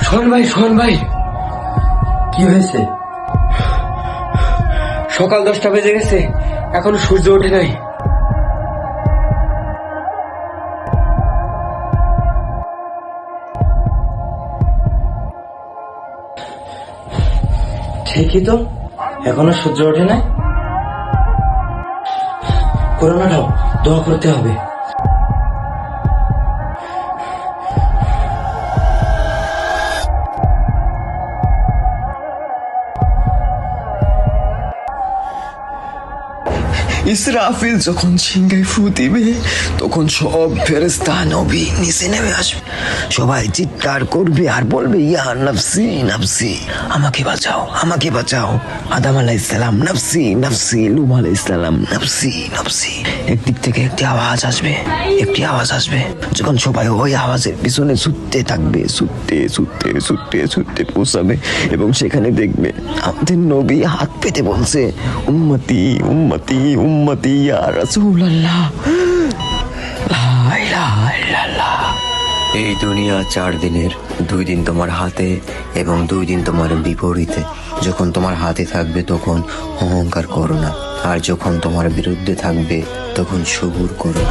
শোন ভাই, কি হয়েছে? সকাল 10টা বেজে গেছে, এখনো সূর্য ওঠে নাই। ঠিকই তো, এখনো সূর্য ওঠে নাই। করোনাটাও দোয়া করতে হবে। ইসরাফিল যখন সিংহায় ফু দিবে তখন সব ফেরেশতা নবী নিচে নেমে আসবে, সবাই চিৎকার করবে আর বলবে ইয়া নফসি নফসি, আমাকে বাঁচাও আমাকে বাঁচাও। আদম আলাইহিস সালাম নফসি নফসি, লূত আলাইহিস সালাম নফসি নফসি। একদিক থেকে একটি আওয়াজ আসবে, যখন সবাই ওই আওয়াজের পিছনে ছুটতে থাকবে, ছুটতে পৌঁছাবে এবং সেখানে দেখবে আমাদের নবী হাত পেতে বলছে উম্মতি উম্মতি উম্মতি ইয়া রাসূলুল্লাহ, লা ইলাহা ইল্লাল্লাহ। এই দুনিয়া 4 দিনের, 2 দিন তোমার হাতে এবং 2 দিন তোমার বিপরীতে। যখন তোমার হাতে থাকবে তখন অহংকার করো না, আর যখন তোমার বিরুদ্ধে থাকবে তখন সবুর করো।